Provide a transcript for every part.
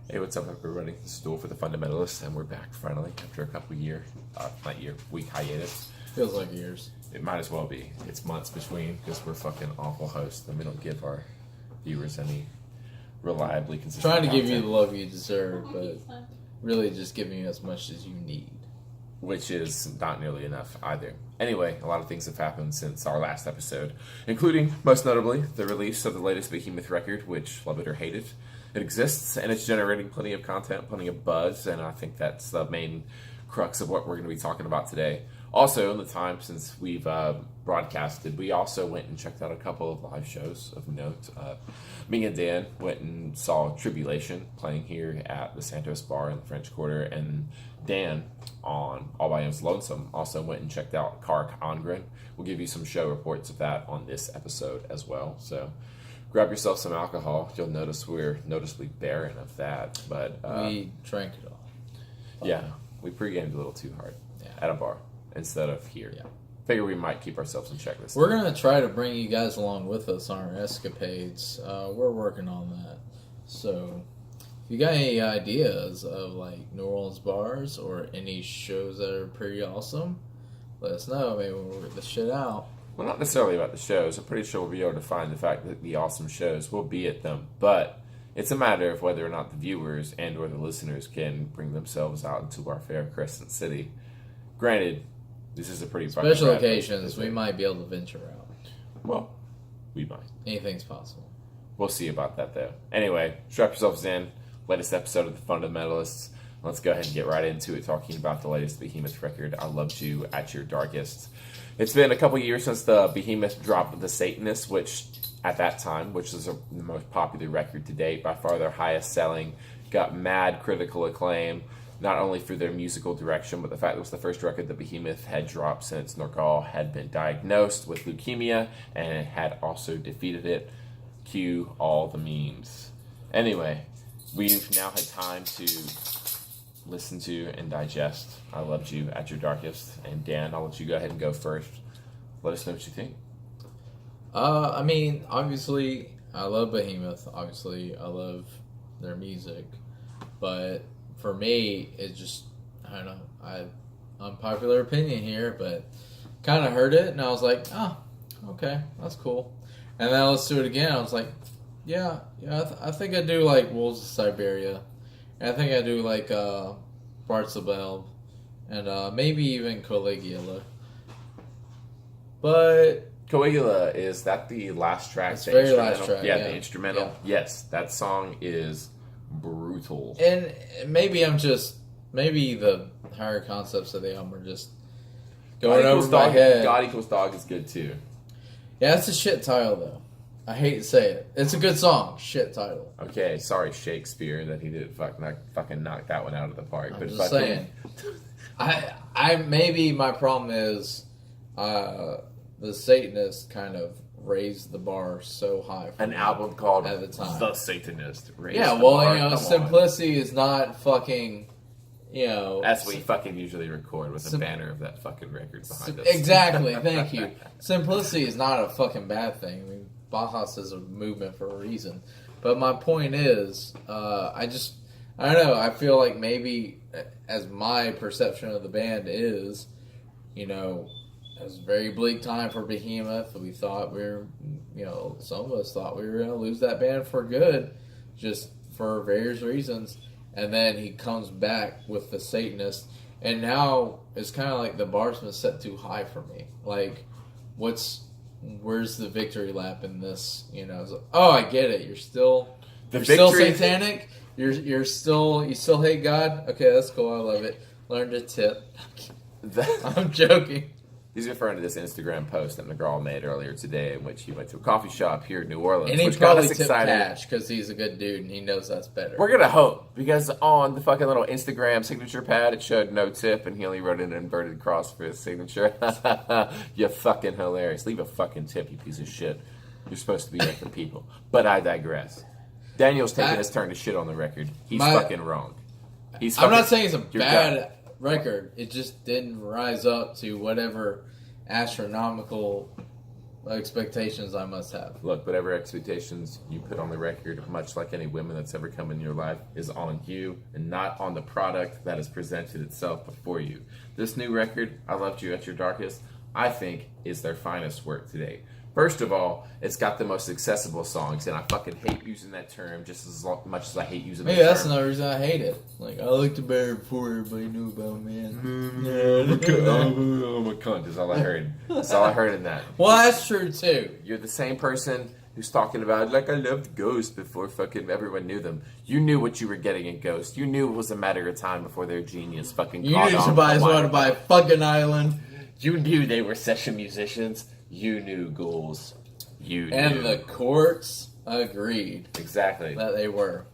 Hey, what's up, everybody? This is Duel for the Fundamentalists, and we're back finally after a couple week hiatus. Feels like years. It might as well be. It's months between because we're fucking awful hosts and we don't give our viewers any reliably consistent Trying to give you content, the love you deserve, but really just giving you as much as you need. which is not nearly enough either. Anyway, a lot of things have happened since our last episode, including, most notably, the release of the latest Behemoth record, which, love it or hate it, it exists, and it's generating plenty of content, plenty of buzz, and I think that's the main crux of what we're going to be talking about today. Also, in the time since we've broadcasted, we also went and checked out a couple of live shows of note. Me and Dan went and saw Tribulation playing here at the Santos Bar in the French Quarter, and Dan, on All by Him's Lonesome, also went and checked out Carach Angren. We'll give you some show reports of that on this episode as well, so grab yourself some alcohol. You'll notice we're noticeably barren of that, but We drank it all. yeah, we pre-gamed a little too hard at a bar instead of here. Yeah. Figure we might keep ourselves in check this We're time. going to try to bring you guys along with us on our escapades. We're working on that. So, if you got any ideas of like New Orleans bars or any shows that are pretty awesome, let us know. Maybe we'll get the shit out. Well, not necessarily about the shows. I'm pretty sure we'll be able to find the fact that the awesome shows will be at them, but it's a matter of whether or not the viewers and or the listeners can bring themselves out into our fair Crescent City. Granted, this is a pretty fucking Special rad place to occasions, visit. we might be able to venture out. Well, we might. Anything's possible. We'll see about that, though. Anyway, strap yourselves in. Latest episode of The Fundamentalists. Let's go ahead and get right into it, talking about the latest Behemoth record, I Loved You at Your Darkest. It's been a couple years since the Behemoth dropped The Satanist, which, at that time, which is the most popular record to date, by far their highest selling, got mad critical acclaim, not only for their musical direction, but the fact that it was the first record that Behemoth had dropped since Norgal had been diagnosed with leukemia and had also defeated it. Cue all the memes. Anyway, we've now had time to listen to and digest I Loved You at Your Darkest. And Dan, I'll let you go ahead and go first. Let us know what you think. I mean, obviously, I love Behemoth. Obviously, I love their music. But for me, it just, I don't know, unpopular opinion here, but kind of heard it, and I was like, oh, okay, that's cool. And then I listened to it again, I was like, yeah, I think I do like Wolves of Siberia. And I think I do like Bartzabel, and maybe even Caligula. But Coagula, is that the last track? It's the very last instrumental? track, Yeah, yeah. the instrumental. Yeah. Yes, that song is brutal. And maybe maybe the higher concepts of the album are just going over my head. God Equals Dog is good too. Yeah, it's a shit title though. I hate to say it. It's a good song. Shit title. Okay, sorry Shakespeare that he didn't fucking knock that one out of the park. I'm But just saying. I maybe my problem is the Satanist kind of raised the bar so high. For an me album called at the time. The Satanist. Yeah, well, simplicity is not fucking, That's what we fucking usually record with a banner of that fucking record behind us. Exactly, thank you. Simplicity is not a fucking bad thing. I mean, Bauhaus is a movement for a reason. But my point is, I don't know, I feel like maybe, as my perception of the band is, it was a very bleak time for Behemoth. We thought some of us thought we were going to lose that band for good, just for various reasons. And then he comes back with the Satanist, and now it's kind of like the bar's been set too high for me. Like, where's the victory lap in this? It's like, oh, I get it. You're still satanic. You still hate God. Okay, that's cool. I love it. Learn to tip. I'm joking. He's referring to this Instagram post that McGraw made earlier today, in which he went to a coffee shop here in New Orleans, And he which got probably us tipped excited. cash because he's a good dude and he knows that's better. We're gonna hope, because on the fucking little Instagram signature pad it showed no tip, and he only wrote an inverted cross for his signature. You're fucking hilarious. Leave a fucking tip, you piece of shit. You're supposed to be like the people. But I digress. Daniel's taking his turn to shit on the record. He's fucking wrong. I'm not saying it's a You're bad done. record. It just didn't rise up to whatever astronomical expectations I must have. Look, whatever expectations you put on the record, much like any women that's ever come in your life, is on you and not on the product that has presented itself before you. This new record, I Loved You at Your Darkest, I think is their finest work to date. First of all, it's got the most accessible songs, and I fucking hate using that term just as much as I hate using that term. Maybe that's another reason I hate it. Like, I liked it better before everybody knew about me. I'm a cunt is all I heard. That's all I heard in that. Well, that's true, too. You're the same person who's talking about, like, I loved Ghost before fucking everyone knew them. You knew what you were getting in Ghost. You knew it was a matter of time before their genius fucking You caught knew on. somebody's wanted to buy a fucking island. You knew they were session musicians. You knew ghouls. You knew. And the courts agreed. Exactly. That they were.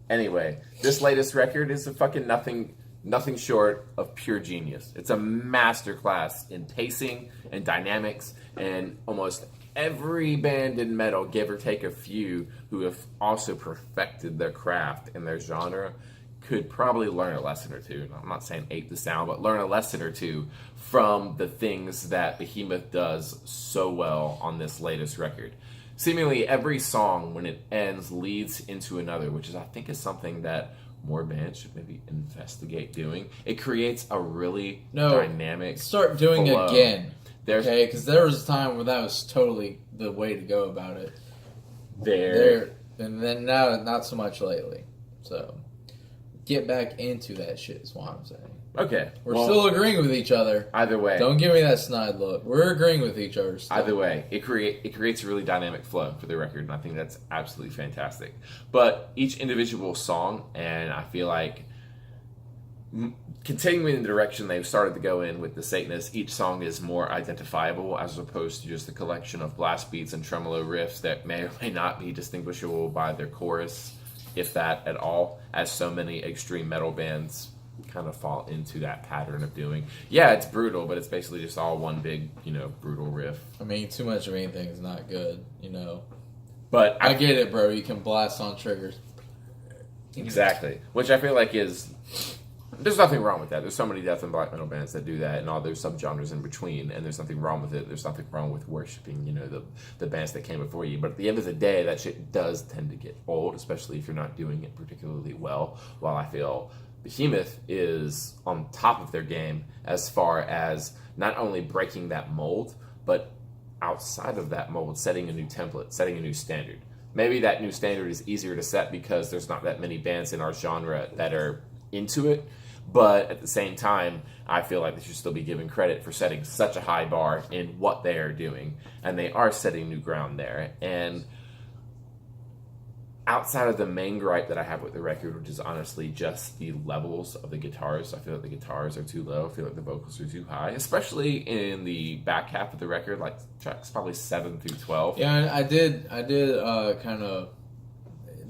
Anyway, this latest record is a fucking nothing short of pure genius. It's a masterclass in pacing and dynamics, and almost every band in metal, give or take a few, who have also perfected their craft and their genre, could probably learn a lesson or two. I'm not saying ape the sound, but learn a lesson or two from the things that Behemoth does so well on this latest record. Seemingly every song, when it ends, leads into another, which is, I think, is something that more bands should maybe investigate doing. It creates a really dynamic start doing flow. Again. Okay, because there was a time where that was totally the way to go about it. And then now, not so much lately. So, get back into that shit is what I'm saying. Okay. We're still agreeing with each other. Either way. Don't give me that snide look. We're agreeing with each other still. Either way, it creates a really dynamic flow for the record, and I think that's absolutely fantastic. But each individual song, and I feel like continuing in the direction they've started to go in with the Satanists, each song is more identifiable as opposed to just a collection of blast beats and tremolo riffs that may or may not be distinguishable by their chorus, if that at all, as so many extreme metal bands kind of fall into that pattern of doing. Yeah, it's brutal, but it's basically just all one big, brutal riff. I mean, too much of anything is not good, But I get it, bro. You can blast on triggers. Exactly. Which I feel like there's nothing wrong with that. There's so many death and black metal bands that do that, and all their subgenres in between, and there's nothing wrong with it. There's nothing wrong with worshiping, the bands that came before you. But at the end of the day, that shit does tend to get old, especially if you're not doing it particularly well. While I feel Behemoth is on top of their game as far as not only breaking that mold, but outside of that mold, setting a new template, setting a new standard. Maybe that new standard is easier to set because there's not that many bands in our genre that are into it, but at the same time, I feel like they should still be given credit for setting such a high bar in what they are doing, and they are setting new ground there. And outside of the main gripe that I have with the record, which is honestly just the levels of the guitars, I feel like the guitars are too low. I feel like the vocals are too high, especially in the back half of the record, like tracks probably 7 through 12. Yeah, I did kind of.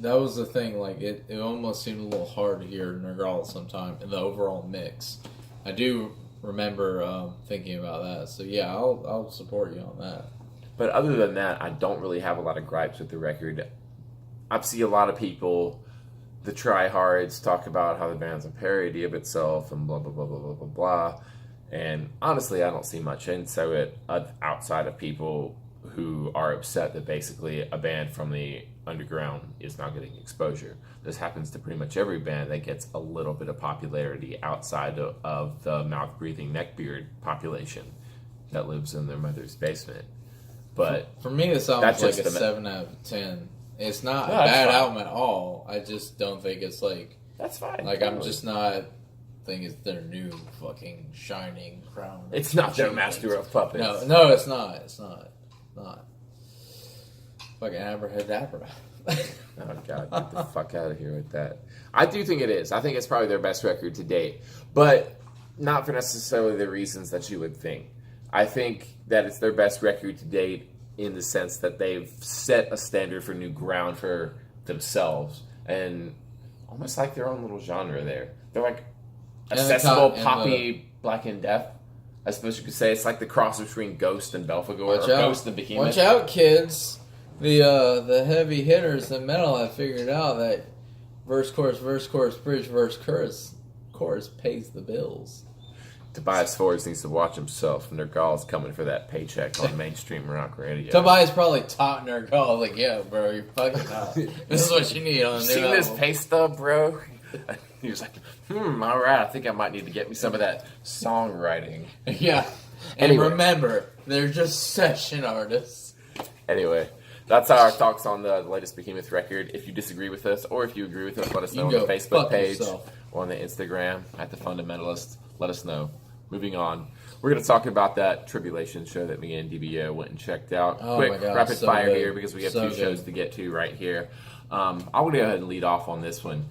That was the thing. Like it almost seemed a little hard to hear Nergal sometime in the overall mix. I do remember thinking about that. So yeah, I'll support you on that. But other than that, I don't really have a lot of gripes with the record. I see a lot of people, the tryhards, talk about how the band's a parody of itself and blah, blah, blah, blah, blah, blah, blah. And honestly, I don't see much into it outside of people who are upset that basically a band from the underground is not getting exposure. This happens to pretty much every band that gets a little bit of popularity outside of the mouth-breathing neckbeard population that lives in their mother's basement. But for me, this album's like a 7 out of 10. It's not a bad album at all. I just don't think it's like... That's fine. Like, I'm just not... think it's their new fucking shining crown. It's not their master of puppets. No, it's not. It's not. Fucking abracadabra. Oh, God. Get the fuck out of here with that. I do think it is. I think it's probably their best record to date. But not for necessarily the reasons that you would think. I think that it's their best record to date in the sense that they've set a standard for new ground for themselves. And almost like their own little genre there. They're like accessible, poppy, Black and Death. I suppose you could say it's like the cross between Ghost and Belphegor, or Ghost and Behemoth. Watch out, kids. The heavy hitters in metal have figured out that verse, chorus, bridge, verse, chorus pays the bills. Tobias Forrest needs to watch himself. Nergal's coming for that paycheck on mainstream rock radio. Tobias probably taught Nergal, like, yeah, bro, you're fucking up. This is what you need on a new Seen album. this pay stub, bro? He was like, all right, I think I might need to get me some of that songwriting. Yeah. And Anyway. remember, they're just session artists. Anyway, that's our thoughts on the latest Behemoth record. If you disagree with us, or if you agree with us, let us know on the Facebook page or on the Instagram at The Fundamentalist. Let us know. Moving on. We're going to talk about that Tribulation show that me and DBO went and checked out. Oh Quick, my God, rapid so fire good. here because we have So two shows to get to right here. I want to go ahead and lead off on this one.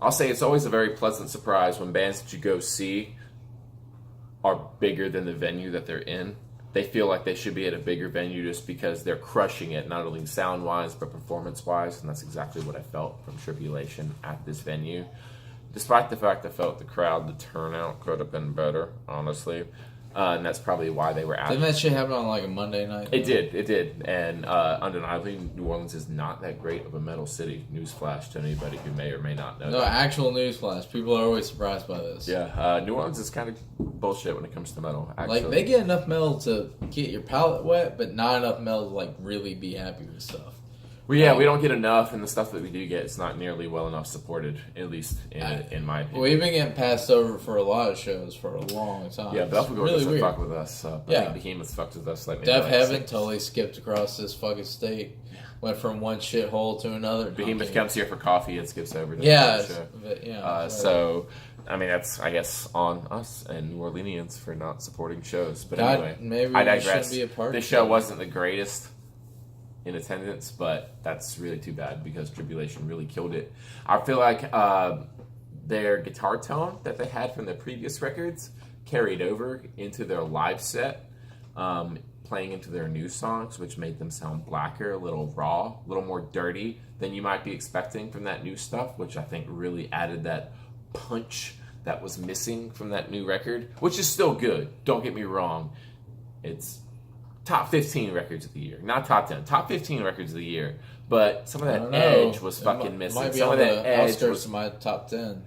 I'll say it's always a very pleasant surprise when bands that you go see are bigger than the venue that they're in. They feel like they should be at a bigger venue just because they're crushing it, not only sound-wise, but performance-wise, and that's exactly what I felt from Tribulation at this venue. Despite the fact I felt the crowd, the turnout could have been better, honestly. And that's probably why they were at Didn't that shit happen on like a Monday night? It did. And undeniably, New Orleans is not that great of a metal city. Newsflash to anybody who may or may not know No, that. actual newsflash. People are always surprised by this. Yeah, New Orleans is kind of bullshit when it comes to metal, actually. Like, they get enough metal to get your palate wet, but not enough metal to, like, really be happy with stuff. Well, yeah, we don't get enough, and the stuff that we do get is not nearly well enough supported, at least in my opinion. We've been getting passed over for a lot of shows for a long time. Yeah, Belfagor really doesn't weird. fuck with us. I think Behemoth fucks with us. Like maybe Deaf like Heaven 6. totally skipped across this fucking state. Went from one shithole to another. Behemoth comes here for coffee and skips over to Yeah, the show. but, yeah. So, I mean, that's, I guess, on us and New Orleanians for not supporting shows. But God, anyway, maybe I we digress. shouldn't be a part This of show it. wasn't the greatest in attendance, but that's really too bad because Tribulation really killed it. I feel like their guitar tone that they had from their previous records carried over into their live set, playing into their new songs, which made them sound blacker, a little raw, a little more dirty than you might be expecting from that new stuff, which I think really added that punch that was missing from that new record, which is still good. Don't get me wrong. It's top 15 records of the year. Not top 10. Top 15 records of the year. But some of that edge was fucking missing. Might be Some on of that the edge outskirts was... of my top 10.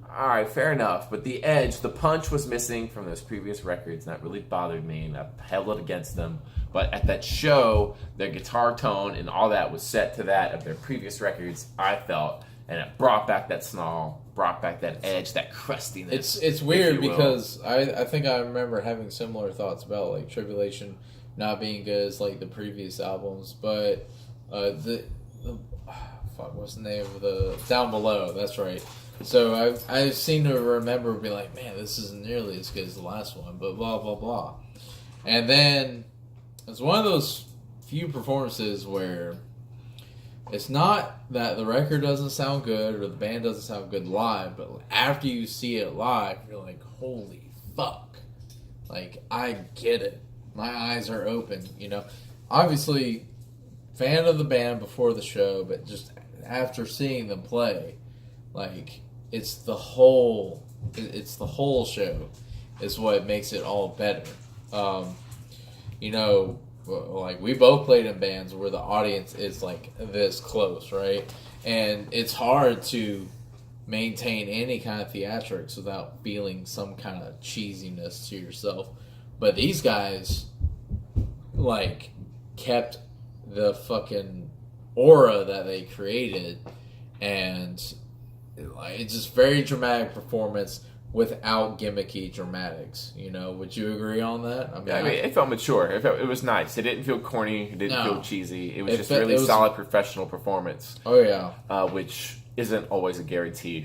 Alright, fair enough. But the edge, the punch was missing from those previous records, and that really bothered me, and I held it against them. But at that show, their guitar tone and all that was set to that of their previous records, I felt. And it brought back that snarl, brought back that edge, that crustiness. It's weird because I think I remember having similar thoughts about like Tribulation not being good as like the previous albums, but what's the name of the Down Below? That's right. So I seem to remember being like, man, this isn't nearly as good as the last one, but blah blah blah. And then it's one of those few performances where it's not that the record doesn't sound good or the band doesn't sound good live, but after you see it live, you're like, holy fuck. Like, I get it. My eyes are open, you know. Obviously, fan of the band before the show, but just after seeing them play, like, it's the whole show is what makes it all better. You know, like, we both played in bands where the audience is like this close, right? And it's hard to maintain any kind of theatrics without feeling some kind of cheesiness to yourself. But these guys, like, kept the fucking aura that they created, and it's just very dramatic performance without gimmicky dramatics. You know, would you agree on that? I mean, it felt mature. It was nice. It didn't feel corny. It didn't feel cheesy. It was just really solid professional performance. Oh yeah, which isn't always a guarantee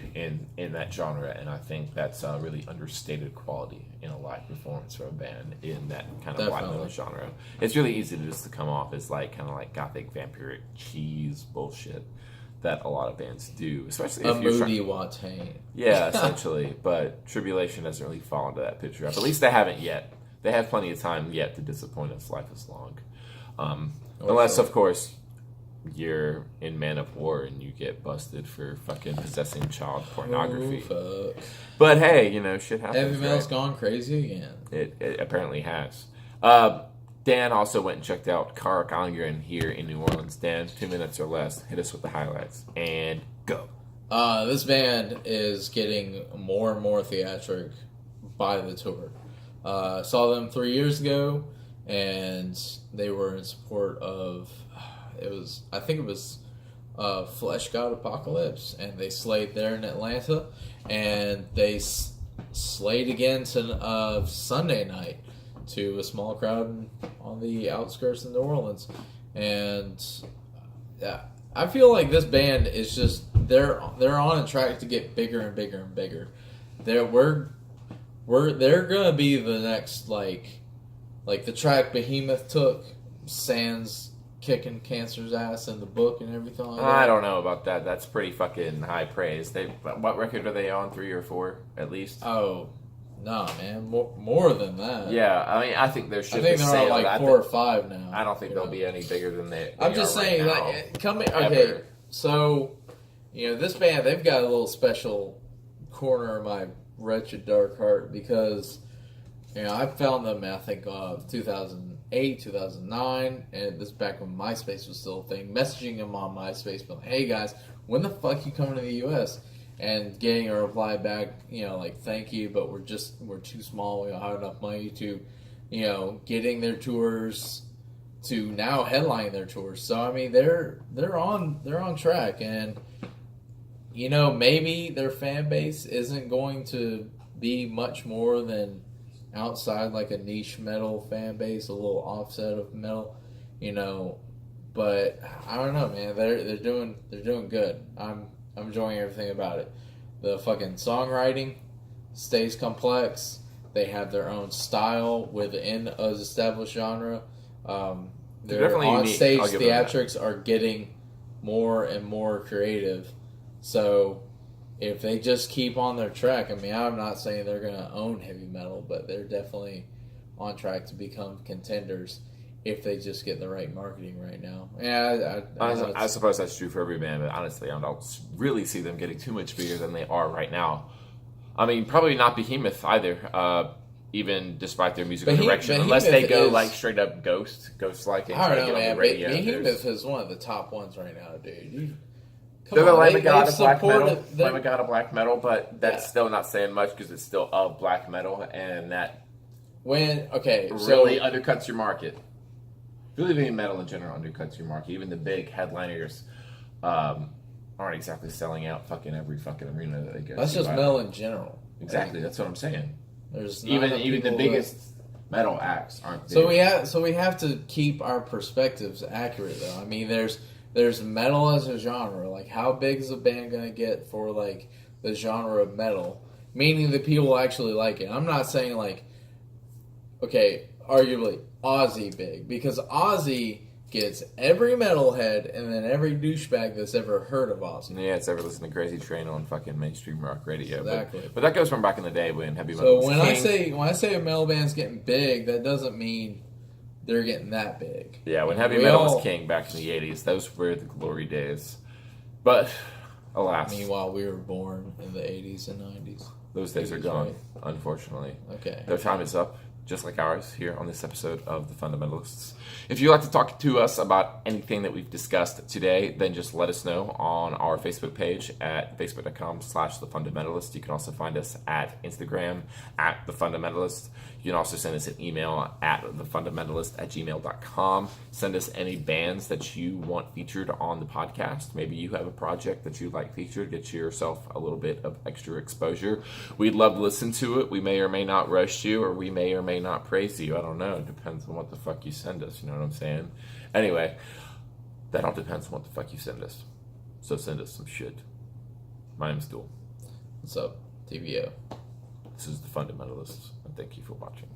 in that genre, and I think that's a really understated quality in a live performance for a band in that kind of black metal genre. It's really easy to just to come off as like kind of like gothic vampiric cheese bullshit that a lot of bands do, especially if you're moody Watain. Yeah, essentially. But Tribulation doesn't really fall into that picture. At least they haven't yet. They have plenty of time yet to disappoint us. Life is long. Unless, of course, you're in Man of War and you get busted for fucking possessing child pornography. Oh, fuck. But hey, you know, shit happens. Heavy metal's gone crazy again. It apparently has. Dan also went and checked out Carach Angren here in New Orleans. Dan, 2 minutes or less. Hit us with the highlights. And go. This band is getting more and more theatric buy the tour. Saw them 3 years ago, and they were in support of. I think it was Flesh God Apocalypse, and they slayed there in Atlanta, and they slayed again to Sunday night to a small crowd on the outskirts of New Orleans, and I feel like this band is just they're on a track to get bigger and bigger and bigger. They're gonna be the next like the track Behemoth took, sans kicking Cancer's ass in the book and everything like that. I don't know about that. That's pretty fucking high praise. What record are they on? 3 or 4 at least? Oh, nah, man, more than that. Yeah, I mean, I think there should. I think they're on like 4 or 5 now. I don't think they'll be any bigger than they. I'm just saying, right like, okay, so this band, they've got a little special corner of my wretched dark heart because I found them, I think, 2008, 2009, and this is back when MySpace was still a thing, messaging them on MySpace, but hey guys, when the fuck you coming to the US? And getting a reply back, like, thank you, but we're too small, we don't have enough money to, getting their tours, to now headlining their tours. So I mean they're on track, and maybe their fan base isn't going to be much more than outside like a niche metal fan base, a little offset of metal, but I don't know, man. They're doing good. I'm enjoying everything about it. The fucking songwriting stays complex. They have their own style within an established genre. Their definitely on-stage unique. theatrics are getting more and more creative. So if they just keep on their track, I mean, I'm not saying they're going to own heavy metal, but they're definitely on track to become contenders if they just get the right marketing right now. Yeah, I suppose that's true for every band, but honestly, I don't really see them getting too much bigger than they are right now. I mean, probably not Behemoth either, even despite their musical direction, unless they go like straight up ghost-like. I don't know, man. Behemoth is one of the top ones right now, dude. They're the Lamb of God of black metal. Lamb of God of black metal, but that's still not saying much because it's still of black metal, and that really undercuts your market. Really being metal in general undercuts your market. Even the big headliners aren't exactly selling out fucking every fucking arena that they go. That's just metal in general. Exactly, that's what I'm saying. There's even the biggest metal acts aren't big. So we have to keep our perspectives accurate, though. I mean, there's metal as a genre. Like, how big is a band gonna get for like the genre of metal? Meaning that people actually like it. I'm not saying like, okay, arguably Ozzy big, because Ozzy gets every metalhead and then every douchebag that's ever heard of Ozzy. Yeah, it's ever listened to Crazy Train on fucking mainstream rock radio. Exactly. But that goes from back in the day when heavy metal was king. when I say a metal band's getting big, that doesn't mean they're getting that big. Yeah, when heavy metal was king back in the 80s, those were the glory days. But alas, meanwhile, we were born in the 80s and 90s. Those days are gone, unfortunately. Okay. Their time is up, just like ours, here on this episode of The Fundamentalists. If you'd like to talk to us about anything that we've discussed today, then just let us know on our Facebook page at facebook.com/The Fundamentalist. You can also find us at Instagram at The Fundamentalist. You can also send us an email at thefundamentalist@gmail.com. Send us any bands that you want featured on the podcast. Maybe you have a project that you'd like featured. Get yourself a little bit of extra exposure. We'd love to listen to it. We may or may not roast you, or we may or may not praise you. I don't know. It depends on what the fuck you send us. You know what I'm saying? Anyway, that all depends on what the fuck you send us. So send us some shit. My name's Duel. What's up, DBO? This is The Fundamentalists, and thank you for watching.